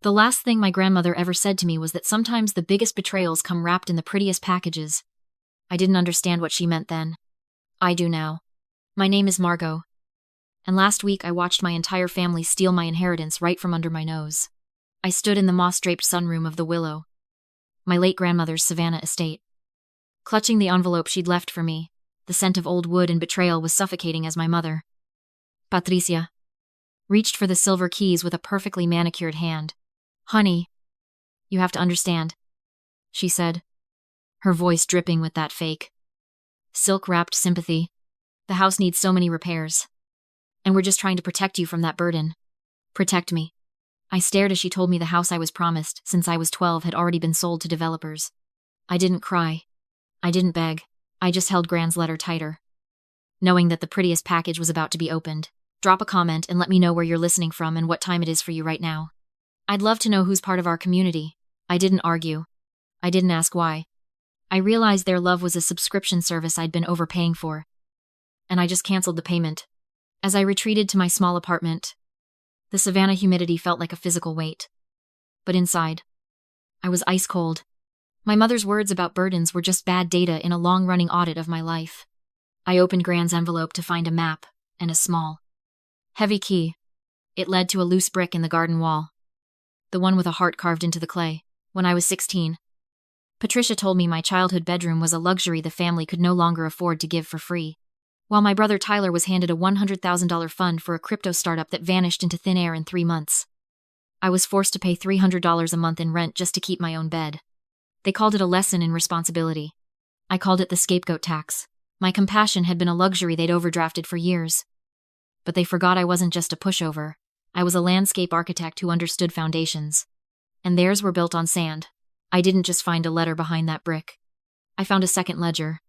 The last thing my grandmother ever said to me was that sometimes the biggest betrayals come wrapped in the prettiest packages. I didn't understand what she meant then. I do now. My name is Margot. And last week I watched my entire family steal my inheritance right from under my nose. I stood in the moss-draped sunroom of the Willow, my late grandmother's Savannah estate. Clutching the envelope she'd left for me, the scent of old wood and betrayal was suffocating as my mother, Patricia, reached for the silver keys with a perfectly manicured hand. "Honey, you have to understand," she said, her voice dripping with that fake, silk-wrapped sympathy. "The house needs so many repairs. And we're just trying to protect you from that burden. Protect me." I stared as she told me the house I was promised, since I was 12, had already been sold to developers. I didn't cry. I didn't beg. I just held Gran's letter tighter, knowing that the prettiest package was about to be opened. Drop a comment and let me know where you're listening from and what time it is for you right now. I'd love to know who's part of our community. I didn't argue. I didn't ask why. I realized their love was a subscription service I'd been overpaying for, and I just canceled the payment. As I retreated to my small apartment, the Savannah humidity felt like a physical weight. But inside, I was ice cold. My mother's words about burdens were just bad data in a long-running audit of my life. I opened Gran's envelope to find a map and a small, heavy key. It led to a loose brick in the garden wall, the one with a heart carved into the clay. When I was 16, Patricia told me my childhood bedroom was a luxury the family could no longer afford to give for free, while my brother Tyler was handed a $100,000 fund for a crypto startup that vanished into thin air in 3 months. I was forced to pay $300 a month in rent just to keep my own bed. They called it a lesson in responsibility. I called it the scapegoat tax. My compassion had been a luxury they'd overdrafted for years. But they forgot I wasn't just a pushover. I was a landscape architect who understood foundations. And theirs were built on sand. I didn't just find a letter behind that brick. I found a second ledger.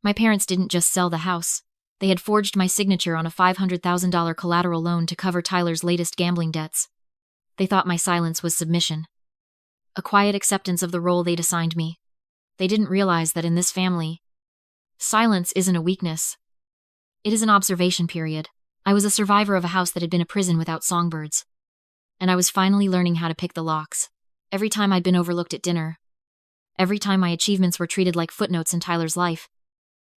My parents didn't just sell the house. They had forged my signature on a $500,000 collateral loan to cover Tyler's latest gambling debts. They thought my silence was submission, a quiet acceptance of the role they'd assigned me. They didn't realize that in this family, silence isn't a weakness. It is an observation period. I was a survivor of a house that had been a prison without songbirds. And I was finally learning how to pick the locks. Every time I'd been overlooked at dinner, every time my achievements were treated like footnotes in Tyler's life,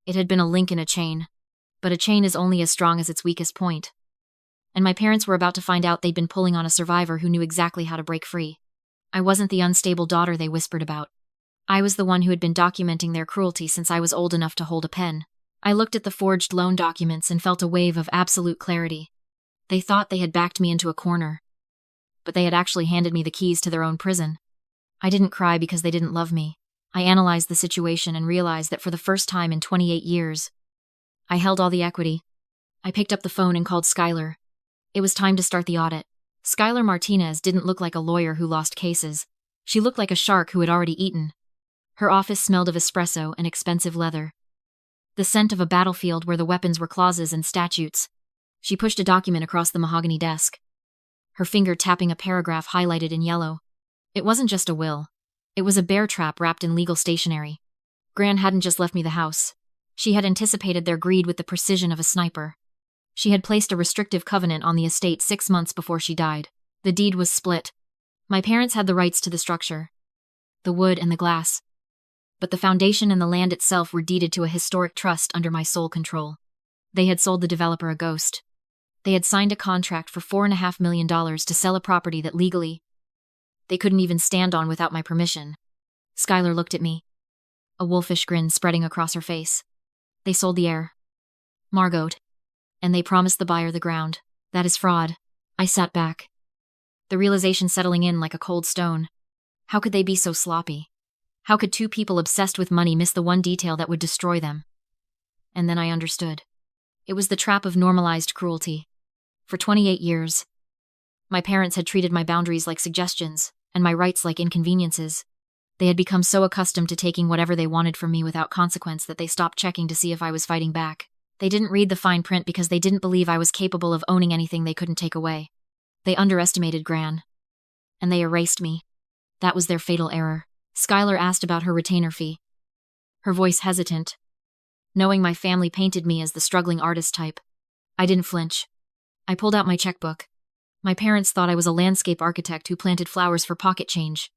it had been a link in a chain. But a chain is only as strong as its weakest point. And my parents were about to find out they'd been pulling on a survivor who knew exactly how to break free. I wasn't the unstable daughter they whispered about. I was the one who had been documenting their cruelty since I was old enough to hold a pen. I looked at the forged loan documents and felt a wave of absolute clarity. They thought they had backed me into a corner, but they had actually handed me the keys to their own prison. I didn't cry because they didn't love me. I analyzed the situation and realized that for the first time in 28 years, I held all the equity. I picked up the phone and called Skylar. It was time to start the audit. Skylar Martinez didn't look like a lawyer who lost cases. She looked like a shark who had already eaten. Her office smelled of espresso and expensive leather, the scent of a battlefield where the weapons were clauses and statutes. She pushed a document across the mahogany desk, her finger tapping a paragraph highlighted in yellow. It wasn't just a will. It was a bear trap wrapped in legal stationery. Gran hadn't just left me the house. She had anticipated their greed with the precision of a sniper. She had placed a restrictive covenant on the estate 6 months before she died. The deed was split. My parents had the rights to the structure, the wood and the glass. But the foundation and the land itself were deeded to a historic trust under my sole control. They had sold the developer a ghost. They had signed a contract for $4.5 million to sell a property that legally they couldn't even stand on without my permission. Skylar looked at me, a wolfish grin spreading across her face. They sold the heir, Margot, and they promised the buyer the ground. That is fraud. I sat back, the realization settling in like a cold stone. How could they be so sloppy? How could two people obsessed with money miss the one detail that would destroy them? And then I understood. It was the trap of normalized cruelty. For 28 years, my parents had treated my boundaries like suggestions, and my rights like inconveniences. They had become so accustomed to taking whatever they wanted from me without consequence that they stopped checking to see if I was fighting back. They didn't read the fine print because they didn't believe I was capable of owning anything they couldn't take away. They underestimated Gran, and they erased me. That was their fatal error. Skylar asked about her retainer fee, her voice hesitant, knowing my family painted me as the struggling artist type. I didn't flinch. I pulled out my checkbook. My parents thought I was a landscape architect who planted flowers for pocket change.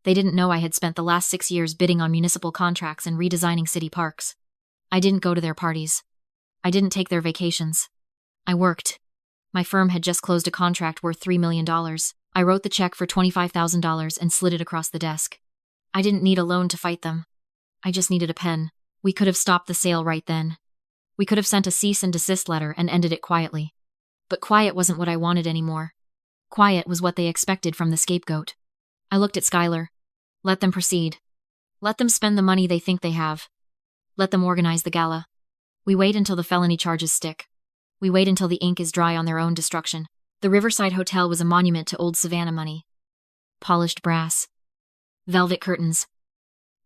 They didn't know I had spent the last 6 years bidding on municipal contracts and redesigning city parks. I didn't go to their parties. I didn't take their vacations. I worked. My firm had just closed a contract worth $3 million. I wrote the check for $25,000 and slid it across the desk. I didn't need a loan to fight them. I just needed a pen. We could have stopped the sale right then. We could have sent a cease and desist letter and ended it quietly. But quiet wasn't what I wanted anymore. Quiet was what they expected from the scapegoat. I looked at Skylar. Let them proceed. Let them spend the money they think they have. Let them organize the gala. We wait until the felony charges stick. We wait until the ink is dry on their own destruction. The Riverside Hotel was a monument to old Savannah money. Polished brass. Velvet curtains.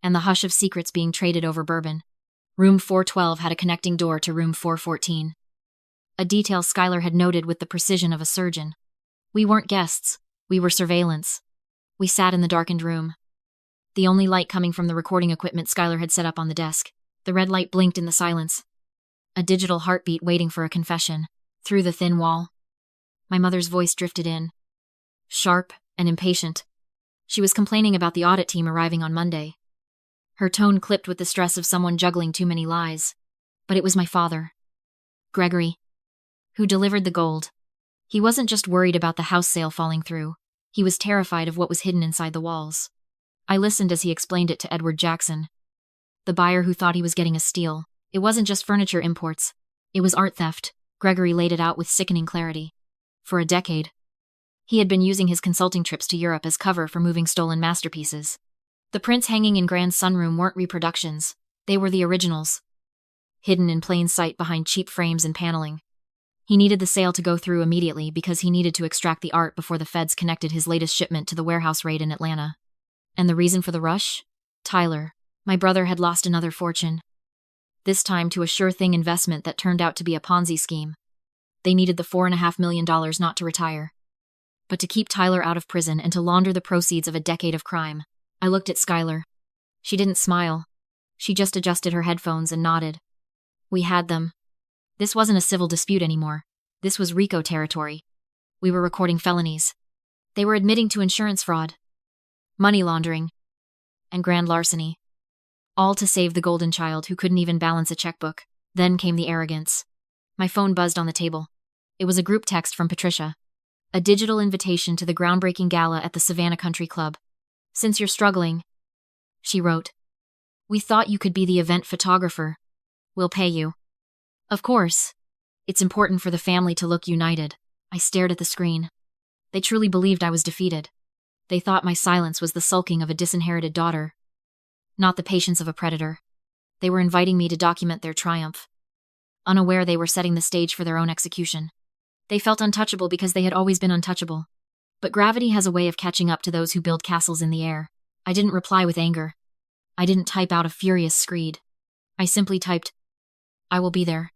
And the hush of secrets being traded over bourbon. Room 412 had a connecting door to room 414. A detail Skylar had noted with the precision of a surgeon. We weren't guests. We were surveillance. We sat in the darkened room. The only light coming from the recording equipment Skylar had set up on the desk. The red light blinked in the silence. A digital heartbeat waiting for a confession. Through the thin wall. My mother's voice drifted in. Sharp and impatient. She was complaining about the audit team arriving on Monday. Her tone clipped with the stress of someone juggling too many lies. But it was my father. Gregory. Who delivered the gold. He wasn't just worried about the house sale falling through. He was terrified of what was hidden inside the walls. I listened as he explained it to Edward Jackson. The buyer who thought he was getting a steal. It wasn't just furniture imports. It was art theft. Gregory laid it out with sickening clarity. For a decade. He had been using his consulting trips to Europe as cover for moving stolen masterpieces. The prints hanging in Grand's sunroom weren't reproductions. They were the originals. Hidden in plain sight behind cheap frames and paneling. He needed the sale to go through immediately because he needed to extract the art before the feds connected his latest shipment to the warehouse raid in Atlanta. And the reason for the rush? Tyler. My brother had lost another fortune. This time to a sure-thing investment that turned out to be a Ponzi scheme. They needed the $4.5 million not to retire, but to keep Tyler out of prison and to launder the proceeds of a decade of crime. I looked at Skylar. She didn't smile. She just adjusted her headphones and nodded. We had them. This wasn't a civil dispute anymore. This was RICO territory. We were recording felonies. They were admitting to insurance fraud, money laundering, and grand larceny. All to save the golden child who couldn't even balance a checkbook. Then came the arrogance. My phone buzzed on the table. It was a group text from Patricia. A digital invitation to the groundbreaking gala at the Savannah Country Club. Since you're struggling, she wrote, we thought you could be the event photographer. We'll pay you. Of course. It's important for the family to look united. I stared at the screen. They truly believed I was defeated. They thought my silence was the sulking of a disinherited daughter, not the patience of a predator. They were inviting me to document their triumph. Unaware they were setting the stage for their own execution. They felt untouchable because they had always been untouchable. But gravity has a way of catching up to those who build castles in the air. I didn't reply with anger. I didn't type out a furious screed. I simply typed, I will be there.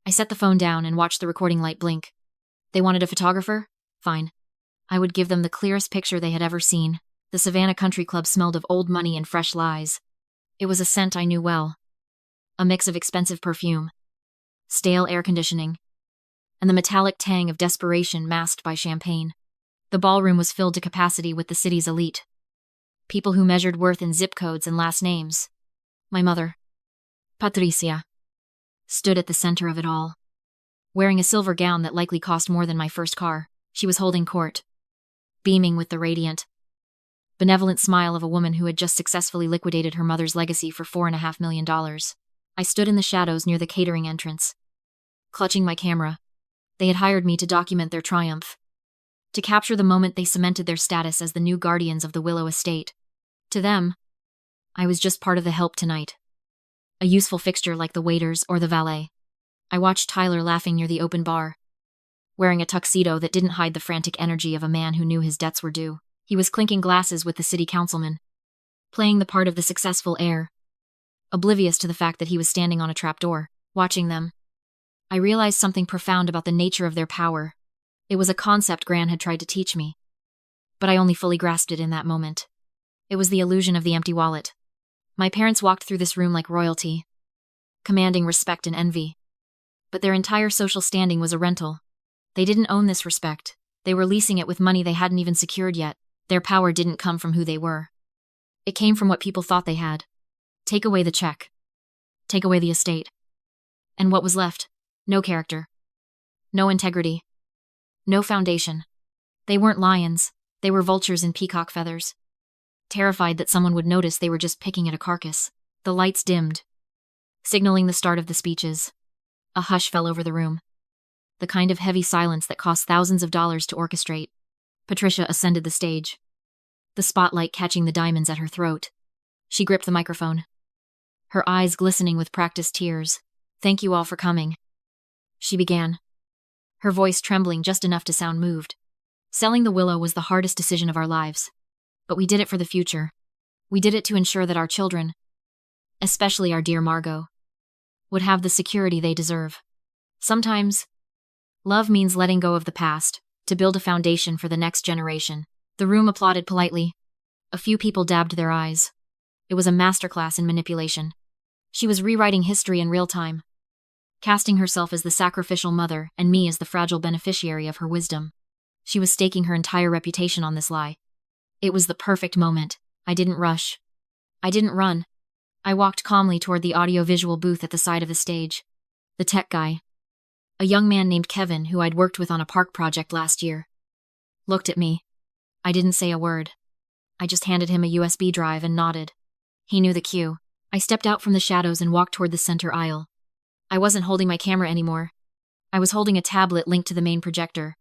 I set the phone down and watched the recording light blink. They wanted a photographer? Fine. I would give them the clearest picture they had ever seen. The Savannah Country Club smelled of old money and fresh lies. It was a scent I knew well. A mix of expensive perfume, stale air conditioning, and the metallic tang of desperation masked by champagne. The ballroom was filled to capacity with the city's elite. People who measured worth in zip codes and last names. My mother, Patricia, stood at the center of it all. Wearing a silver gown that likely cost more than my first car, she was holding court, beaming with the radiant, benevolent smile of a woman who had just successfully liquidated her mother's legacy for $4.5 million. I stood in the shadows near the catering entrance, clutching my camera. They had hired me to document their triumph, to capture the moment they cemented their status as the new guardians of the Willow Estate. To them, I was just part of the help tonight. A useful fixture like the waiters or the valet. I watched Tyler laughing near the open bar, wearing a tuxedo that didn't hide the frantic energy of a man who knew his debts were due. He was clinking glasses with the city councilman, playing the part of the successful heir, oblivious to the fact that he was standing on a trapdoor, watching them. I realized something profound about the nature of their power. It was a concept Gran had tried to teach me, but I only fully grasped it in that moment. It was the illusion of the empty wallet. My parents walked through this room like royalty, commanding respect and envy. But their entire social standing was a rental. They didn't own this respect. They were leasing it with money they hadn't even secured yet. Their power didn't come from who they were. It came from what people thought they had. Take away the check. Take away the estate. And what was left? No character. No integrity. No foundation. They weren't lions. They were vultures in peacock feathers. Terrified that someone would notice they were just picking at a carcass, the lights dimmed, signaling the start of the speeches. A hush fell over the room. The kind of heavy silence that cost thousands of dollars to orchestrate. Patricia ascended the stage, the spotlight catching the diamonds at her throat. She gripped the microphone, her eyes glistening with practiced tears. "Thank you all for coming," she began, her voice trembling just enough to sound moved. "Selling the Willow was the hardest decision of our lives. But we did it for the future. We did it to ensure that our children, especially our dear Margot, would have the security they deserve. Sometimes, love means letting go of the past to build a foundation for the next generation." The room applauded politely. A few people dabbed their eyes. It was a masterclass in manipulation. She was rewriting history in real time, casting herself as the sacrificial mother and me as the fragile beneficiary of her wisdom. She was staking her entire reputation on this lie. It was the perfect moment. I didn't rush. I didn't run. I walked calmly toward the audiovisual booth at the side of the stage. The tech guy, a young man named Kevin who I'd worked with on a park project last year, looked at me. I didn't say a word. I just handed him a USB drive and nodded. He knew the cue. I stepped out from the shadows and walked toward the center aisle. I wasn't holding my camera anymore. I was holding a tablet linked to the main projector.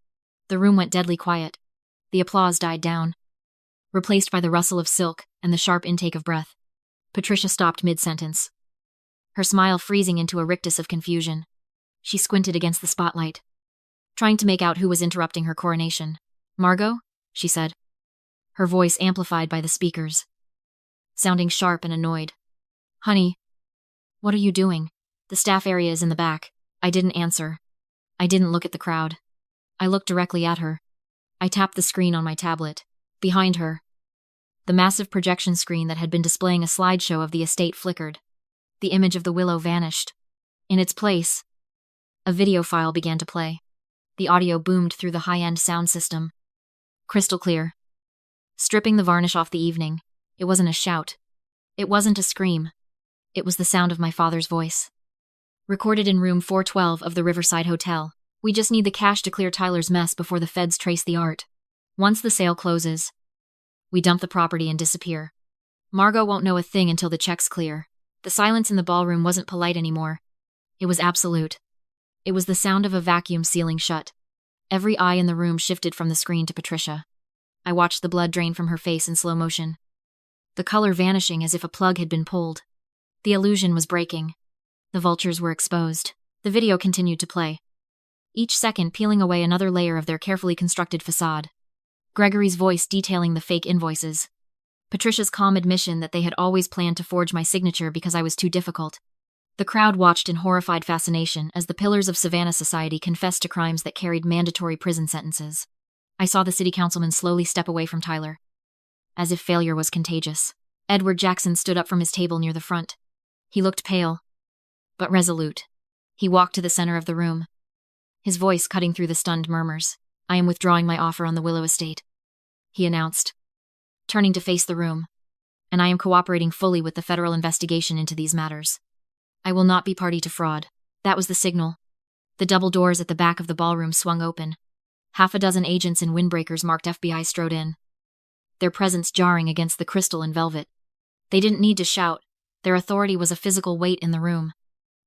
The room went deadly quiet. The applause died down, replaced by the rustle of silk and the sharp intake of breath. Patricia stopped mid-sentence, her smile freezing into a rictus of confusion. She squinted against the spotlight, trying to make out who was interrupting her coronation. "Margot?" she said, her voice amplified by the speakers, sounding sharp and annoyed. "Honey, what are you doing? The staff area is in the back." I didn't answer. I didn't look at the crowd. I looked directly at her. I tapped the screen on my tablet. Behind her, the massive projection screen that had been displaying a slideshow of the estate flickered. The image of the Willow vanished. In its place, a video file began to play. The audio boomed through the high-end sound system, crystal clear, stripping the varnish off the evening. It wasn't a shout. It wasn't a scream. It was the sound of my father's voice. "Recorded in room 412 of the Riverside Hotel. We just need the cash to clear Tyler's mess before the feds trace the art. Once the sale closes, we dump the property and disappear. Margot won't know a thing until the check's clear." The silence in the ballroom wasn't polite anymore. It was absolute. It was the sound of a vacuum sealing shut. Every eye in the room shifted from the screen to Patricia. I watched the blood drain from her face in slow motion, the color vanishing as if a plug had been pulled. The illusion was breaking. The vultures were exposed. The video continued to play, each second peeling away another layer of their carefully constructed facade. Gregory's voice detailing the fake invoices. Patricia's calm admission that they had always planned to forge my signature because I was too difficult. The crowd watched in horrified fascination as the pillars of Savannah society confessed to crimes that carried mandatory prison sentences. I saw the city councilman slowly step away from Tyler, as if failure was contagious. Edward Jackson stood up from his table near the front. He looked pale, but resolute. He walked to the center of the room, his voice cutting through the stunned murmurs. "I am withdrawing my offer on the Willow estate," he announced, turning to face the room. "And I am cooperating fully with the federal investigation into these matters. I will not be party to fraud." That was the signal. The double doors at the back of the ballroom swung open. Half a dozen agents in windbreakers marked FBI strode in, their presence jarring against the crystal and velvet. They didn't need to shout. Their authority was a physical weight in the room.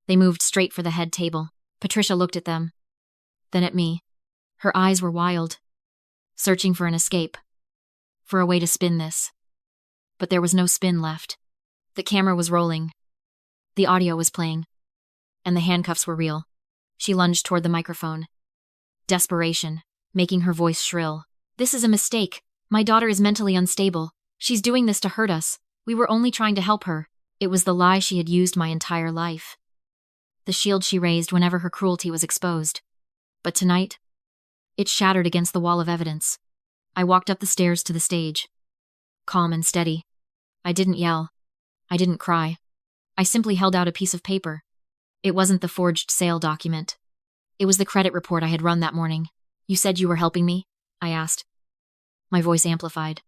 They moved straight for the head table. Patricia looked at them, then at me. Her eyes were wild, searching for an escape, for a way to spin this. But there was no spin left. The camera was rolling, the audio was playing, and the handcuffs were real. She lunged toward the microphone, desperation making her voice shrill. "This is a mistake. My daughter is mentally unstable. She's doing this to hurt us. We were only trying to help her." It was the lie she had used my entire life, the shield she raised whenever her cruelty was exposed. But tonight, it shattered against the wall of evidence. I walked up the stairs to the stage, calm and steady. I didn't yell. I didn't cry. I simply held out a piece of paper. It wasn't the forged sale document. It was the credit report I had run that morning. "You said you were helping me?" I asked, my voice amplified.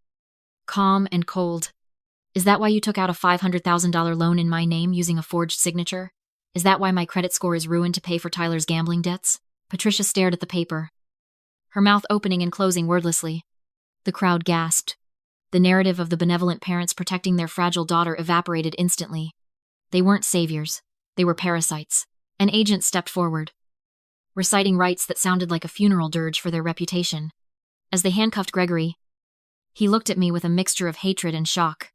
Calm and cold. Is that why you took out a $500,000 loan in my name using a forged signature? Is that why my credit score is ruined to pay for Tyler's gambling debts? Patricia stared at the paper, her mouth opening and closing wordlessly. The crowd gasped. The narrative of the benevolent parents protecting their fragile daughter evaporated instantly. They weren't saviors. They were parasites. An agent stepped forward, reciting rites that sounded like a funeral dirge for their reputation. As they handcuffed Gregory, he looked at me with a mixture of hatred and shock,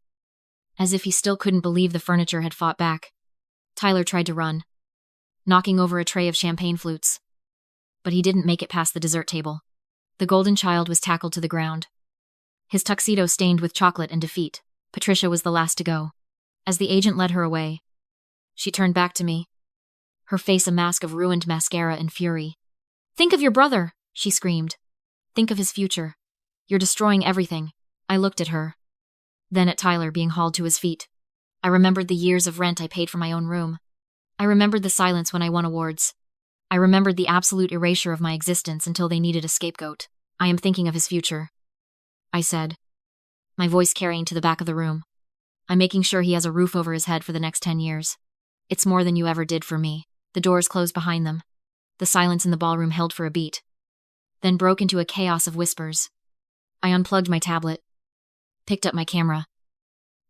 as if he still couldn't believe the furniture had fought back. Tyler tried to run, knocking over a tray of champagne flutes, but he didn't make it past the dessert table. The golden child was tackled to the ground, his tuxedo stained with chocolate and defeat. Patricia was the last to go. As the agent led her away, she turned back to me, her face a mask of ruined mascara and fury. Think of your brother, she screamed. Think of his future. You're destroying everything. I looked at her, then at Tyler being hauled to his feet. I remembered the years of rent I paid for my own room. I remembered the silence when I won awards. I remembered the absolute erasure of my existence until they needed a scapegoat. I am thinking of his future, I said, my voice carrying to the back of the room. I'm making sure he has a roof over his head for the next 10 years. It's more than you ever did for me. The doors closed behind them. The silence in the ballroom held for a beat, then broke into a chaos of whispers. I unplugged my tablet, picked up my camera,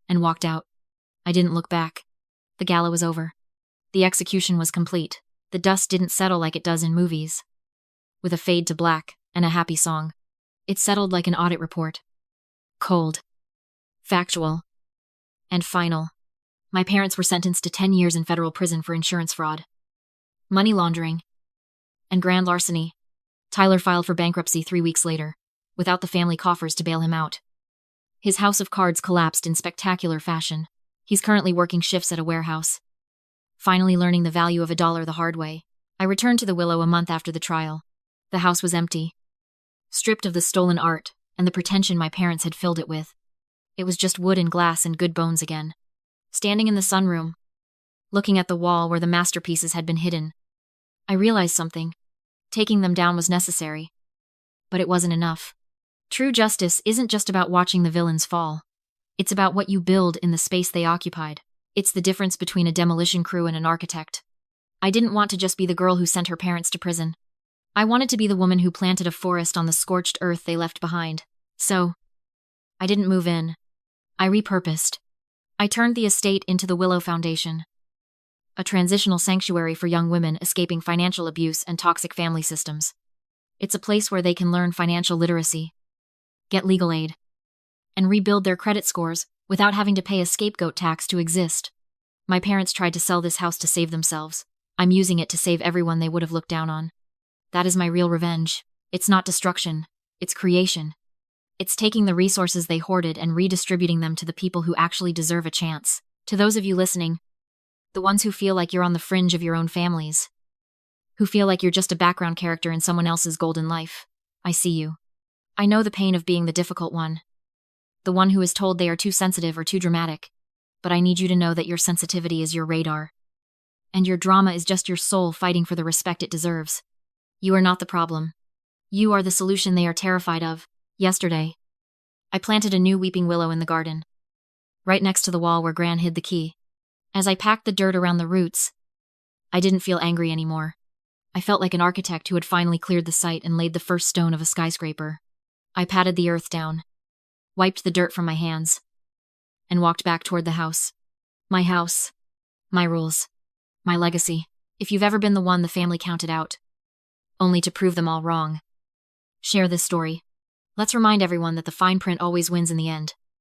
and walked out. I didn't look back. The gala was over. The execution was complete. The dust didn't settle like it does in movies, with a fade to black and a happy song. It settled like an audit report. Cold, factual, and final. My parents were sentenced to 10 years in federal prison for insurance fraud, money laundering, and grand larceny. Tyler filed for bankruptcy 3 weeks later, without the family coffers to bail him out. His house of cards collapsed in spectacular fashion. He's currently working shifts at a warehouse, finally learning the value of $1 the hard way. I returned to the Willow a month after the trial. The house was empty, stripped of the stolen art and the pretension my parents had filled it with. It was just wood and glass and good bones again. Standing in the sunroom, looking at the wall where the masterpieces had been hidden, I realized something. Taking them down was necessary, but it wasn't enough. True justice isn't just about watching the villains fall. It's about what you build in the space they occupied. It's the difference between a demolition crew and an architect. I didn't want to just be the girl who sent her parents to prison. I wanted to be the woman who planted a forest on the scorched earth they left behind. So, I didn't move in. I repurposed. I turned the estate into the Willow Foundation, a transitional sanctuary for young women escaping financial abuse and toxic family systems. It's a place where they can learn financial literacy, get legal aid, and rebuild their credit scores without having to pay a scapegoat tax to exist. My parents tried to sell this house to save themselves. I'm using it to save everyone they would have looked down on. That is my real revenge. It's not destruction, it's creation. It's taking the resources they hoarded and redistributing them to the people who actually deserve a chance. To those of you listening, the ones who feel like you're on the fringe of your own families, who feel like you're just a background character in someone else's golden life, I see you. I know the pain of being the difficult one, the one who is told they are too sensitive or too dramatic, but I need you to know that your sensitivity is your radar, and your drama is just your soul fighting for the respect it deserves. You are not the problem. You are the solution they are terrified of. Yesterday, I planted a new weeping willow in the garden, right next to the wall where Gran hid the key. As I packed the dirt around the roots, I didn't feel angry anymore. I felt like an architect who had finally cleared the site and laid the first stone of a skyscraper. I patted the earth down, wiped the dirt from my hands, and walked back toward the house. My house, my rules, my legacy. If you've ever been the one the family counted out, only to prove them all wrong, share this story. Let's remind everyone that the fine print always wins in the end.